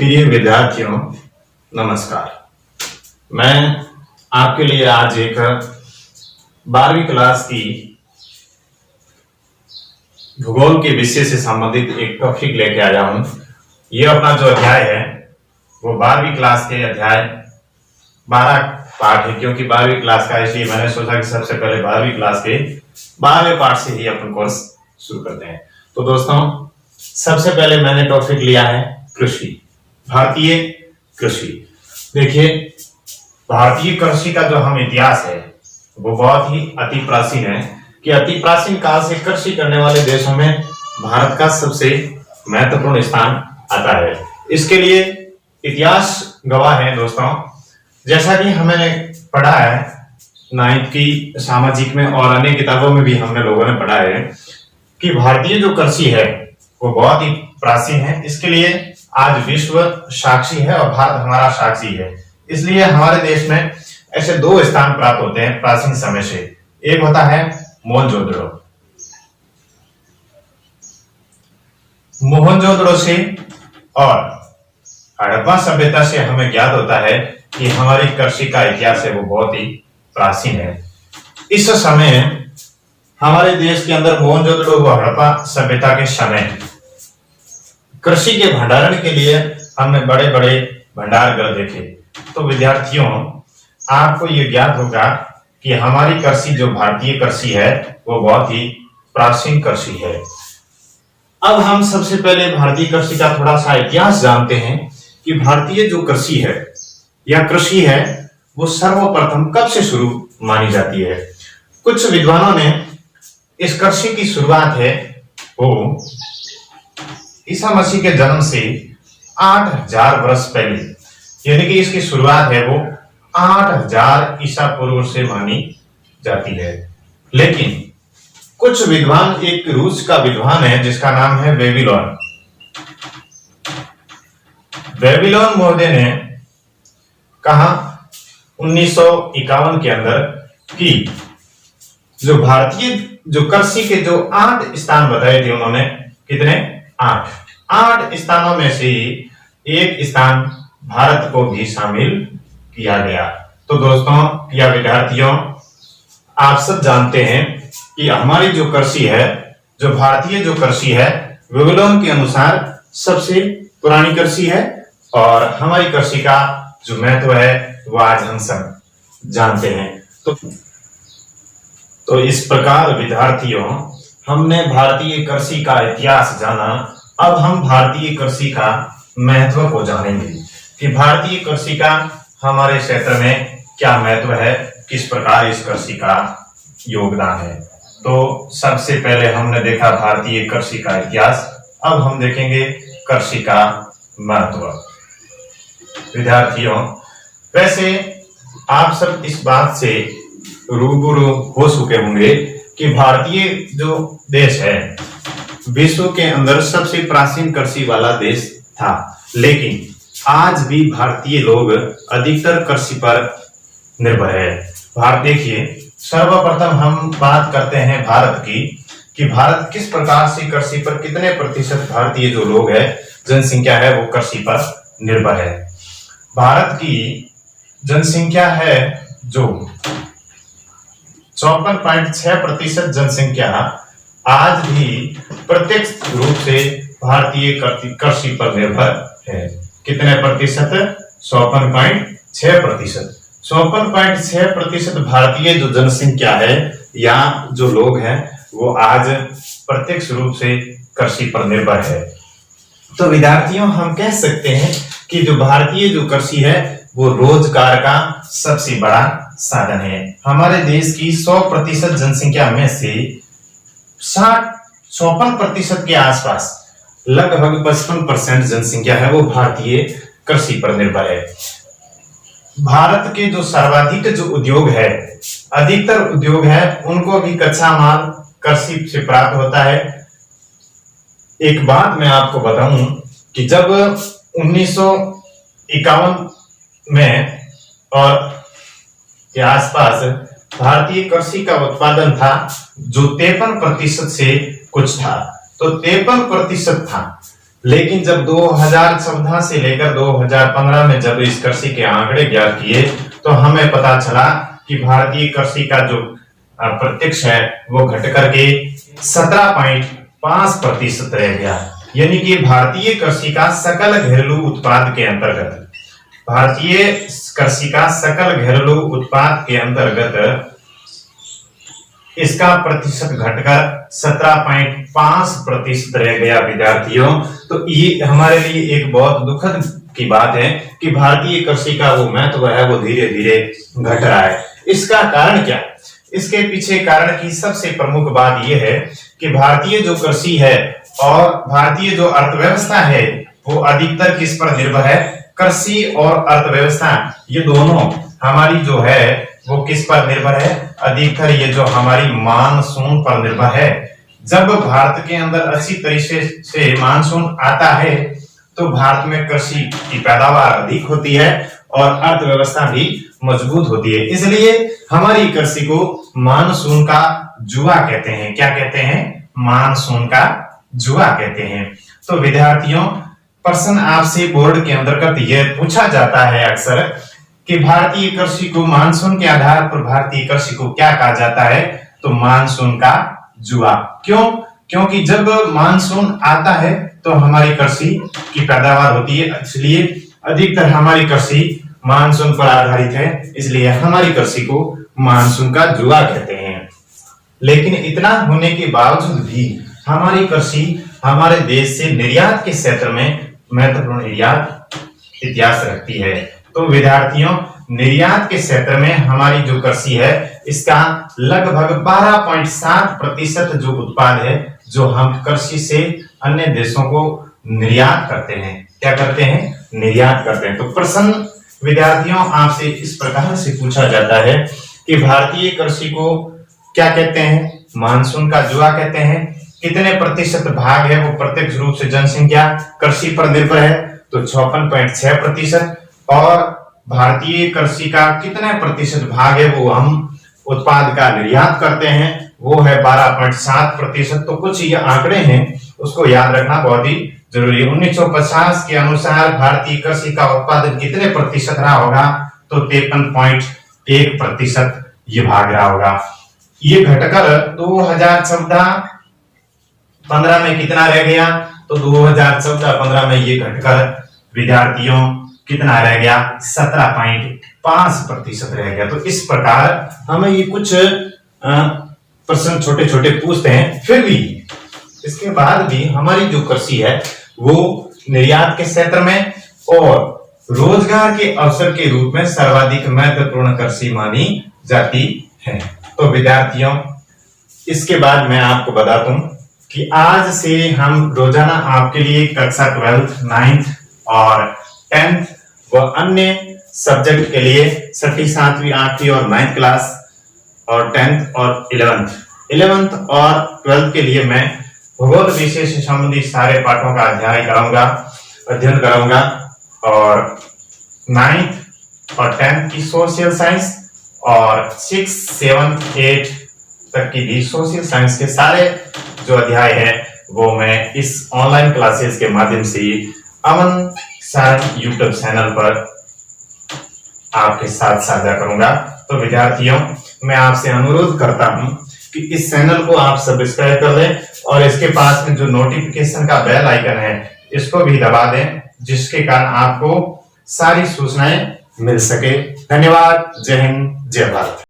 प्रिय विद्यार्थियों, नमस्कार। मैं आपके लिए आज एक 12वीं क्लास की भूगोल के विषय से संबंधित एक टॉपिक लेके आया हूं। यह अपना जो अध्याय है वो 12वीं क्लास के अध्याय 12 पाठ है, क्योंकि 12वीं क्लास का, इसलिए मैंने सोचा कि सबसे पहले 12वीं क्लास के 12वें पाठ से ही अपन कोर्स शुरू करते हैं। तो दोस्तों, सबसे पहले मैंने टॉपिक लिया है कृषि, भारतीय कृषि। देखिए, भारतीय कृषि का जो हम इतिहास है वो बहुत ही अति प्राचीन है कि अति प्राचीन काल से कृषि करने वाले देशों में भारत का सबसे महत्वपूर्ण स्थान आता है। इसके लिए इतिहास गवाह है दोस्तों। जैसा कि हमने पढ़ा है 9th की सामाजिक में और अन्य किताबों में भी हमने लोगों ने पढ़ा है कि भारतीय जो कृषि है वो बहुत ही प्राचीन है। इसके लिए आज विश्व साक्षी है और भारत हमारा साक्षी है। इसलिए हमारे देश में ऐसे 2 स्थान प्राप्त होते हैं प्राचीन समय से। एक होता है मोहनजोदड़ो, मोहनजोदड़ो से, और हड़प्पा सभ्यता से हमें ज्ञात होता है कि हमारी कृषि का इतिहास है वो बहुत ही प्राचीन है। इस समय हमारे देश के अंदर मोहनजोदड़ो व हड़प्पा सभ्यता के समय कृषि के भंडारण के लिए हमने बड़े बड़े भंडार गृह देखे। तो विद्यार्थियों, आपको ये ज्ञात होगा कि हमारी कृषि, जो भारतीय कृषि है, वो बहुत ही प्राचीन कृषि है। अब हम सबसे पहले भारतीय कृषि का थोड़ा सा इतिहास जानते हैं कि भारतीय जो कृषि है या कृषि है वो सर्वप्रथम कब से शुरू मानी जाती है। कुछ विद्वानों ने इस कृषि की शुरुआत है वो ईसा मसीह के जन्म से 8000 वर्ष पहले, यानी कि इसकी शुरुआत है वो 8000 ईसा पूर्व से मानी जाती है। लेकिन कुछ विद्वान, एक रूस का विद्वान है जिसका नाम है बेबीलोन, बेबीलोन महोदय ने कहा 1951 के अंदर कि जो भारतीय जो कृषि के जो 8 स्थान बताए थे उन्होंने, कितने? 8 स्थानों में से एक स्थान भारत को भी शामिल किया गया। तो दोस्तों या विद्यार्थियों, आप सब जानते हैं कि हमारी जो कृषि है, जो भारतीय जो कृषि है, बेबीलोन के अनुसार सबसे पुरानी कृषि है और हमारी कृषि का जो महत्व है वो आज हम सब जानते हैं। तो इस प्रकार विद्यार्थियों, हमने भारतीय कृषि का इतिहास जाना। अब हम भारतीय कृषि का महत्व को जानेंगे कि भारतीय कृषि का हमारे क्षेत्र में क्या महत्व है, किस प्रकार इस कृषि का योगदान है। तो सबसे पहले हमने देखा भारतीय कृषि का इतिहास, अब हम देखेंगे कृषि का महत्व। विद्यार्थियों, वैसे आप सब इस बात से रूबरू हो चुके होंगे कि भारतीय जो देश है विश्व के अंदर सबसे प्राचीन कृषि वाला देश था, लेकिन आज भी भारतीय लोग अधिकतर कृषि पर निर्भर है। भारत, देखिए, सर्वप्रथम हम बात करते हैं भारत की कि भारत किस प्रकार से कृषि पर, कितने प्रतिशत भारतीय जो लोग है, जनसंख्या है, वो कृषि पर निर्भर है। भारत की जनसंख्या है जो 54.6% जनसंख्या आज भी प्रत्यक्ष रूप से भारतीय कृषि पर निर्भर है। कितने प्रतिशत? 54.6%। 54.6% भारतीय जो जनसंख्या है या जो लोग हैं वो आज प्रत्यक्ष रूप से कृषि पर निर्भर है। तो विद्यार्थियों, हम कह सकते हैं कि जो भारतीय जो कृषि है वो रोजगार का सबसे बड़ा साधन है। हमारे देश की 100% जनसंख्या में से 54% के आसपास, लगभग 55% जनसंख्या है वो भारतीय कृषि पर निर्भर है। भारत के जो सर्वाधिक जो उद्योग है, अधिकतर उद्योग है, उनको भी कच्चा माल कृषि से प्राप्त होता है। एक बात मैं आपको बताऊं कि जब 1951 में और के आसपास भारतीय कृषि का उत्पादन था जो 53% से कुछ था, तो 53% था। लेकिन जब 2014 से लेकर 2015 में जब इस कृषि के आंकड़े ज्ञात किए तो हमें पता चला कि भारतीय कृषि का जो प्रत्यक्ष है वो घट करके 17.5% रह गया। यानी कि भारतीय कृषि का सकल घरेलू उत्पाद के अंतर्गत, भारतीय कृषि का सकल घरेलू उत्पाद के अंतर्गत इसका प्रतिशत घटकर 17.5% रह गया विद्यार्थियों। तो ये हमारे लिए एक बहुत दुखद की बात है कि भारतीय कृषि का वो महत्व है वो धीरे धीरे घट रहा है। इसका कारण क्या? इसके पीछे कारण की सबसे प्रमुख बात यह है कि भारतीय जो कृषि है और भारतीय जो अर्थव्यवस्था है वो अधिकतर किस पर निर्भर है? कृषि और अर्थव्यवस्था ये दोनों हमारी जो है वो किस पर निर्भर है? अधिकतर ये जो हमारी मानसून पर निर्भर है। जब भारत के अंदर अच्छी तरीके से मानसून आता है तो भारत में कृषि की पैदावार अधिक होती है और अर्थव्यवस्था भी मजबूत होती है। इसलिए हमारी कृषि को मानसून का जुआ कहते हैं। क्या कहते हैं? मानसून का जुआ कहते हैं। तो विद्यार्थियों, प्रश्न आपसे बोर्ड के अंतर्गत यह पूछा जाता है अक्सर कि भारतीय कृषि को मानसून के आधार पर भारतीय कृषि को क्या कहा जाता है? तो मानसून का जुआ। क्यों? क्योंकि जब मानसून आता है तो हमारी कृषि की पैदावार होती है, इसलिए अधिकतर हमारी कृषि मानसून पर आधारित है, इसलिए हमारी कृषि को मानसून का जुआ कहते हैं। लेकिन इतना होने के बावजूद भी हमारी कृषि हमारे देश से निर्यात के क्षेत्र में महत्वपूर्ण इतिहास रखती है। तो विद्यार्थियों, निर्यात के क्षेत्र में हमारी जो कृषि है इसका लगभग 12.7% जो उत्पाद है जो हम कृषि से अन्य देशों को निर्यात करते हैं। क्या करते हैं? निर्यात करते हैं। तो प्रश्न विद्यार्थियों आपसे इस प्रकार से पूछा जाता है कि भारतीय कृषि को क्या कहते हैं? मानसून का जुआ कहते हैं। कितने प्रतिशत भाग है वो प्रत्यक्ष रूप से जनसंख्या कृषि पर निर्भर है? तो 56.6%। और भारतीय कृषि का कितने प्रतिशत भाग है वो हम उत्पाद का निर्यात करते हैं? वो है 12.7%। तो कुछ ये आंकड़े हैं उसको याद रखना बहुत ही जरूरी है। 1950 के अनुसार भारतीय कृषि का उत्पादन कितने प्रतिशत रहा होगा? तो 53.1% ये भाग रहा होगा। ये घटकर 2014-15 में कितना रह गया? तो 2014-15 में ये घटकर विद्यार्थियों कितना रह गया? 17.5% रह गया। तो इस प्रकार हमें ये कुछ प्रश्न छोटे छोटे पूछते हैं। फिर भी इसके बाद भी हमारी जो कृषि है वो निर्यात के क्षेत्र में और रोजगार के अवसर के रूप में सर्वाधिक महत्वपूर्ण कृषि मानी जाती है। तो विद्यार्थियों, इसके बाद मैं आपको बता दूं कि आज से हम रोजाना आपके लिए कक्षा 12th, 9th और 10th व अन्य सब्जेक्ट के लिए 6वीं, 7वीं, 8वीं और 9th क्लास और 10th और 11th और 12th के लिए मैं भूगोल विषय से संबंधित सारे पाठों का अध्ययन कराऊंगा और 9th और 10th की सोशल साइंस और 6, 7, 8 तक की भी सोशल साइंस के सारे जो अध्याय है वो मैं इस ऑनलाइन क्लासेस के माध्यम से अमन सारण यूट्यूब चैनल पर आपके साथ साझा करूंगा। तो विद्यार्थियों, मैं आपसे अनुरोध करता हूं कि इस चैनल को आप सब्सक्राइब कर लें और इसके पास में जो नोटिफिकेशन का बेल आइकन है इसको भी दबा दें, जिसके कारण आपको सारी सूचनाएं मिल सके। धन्यवाद। जय हिंद, जय भारत।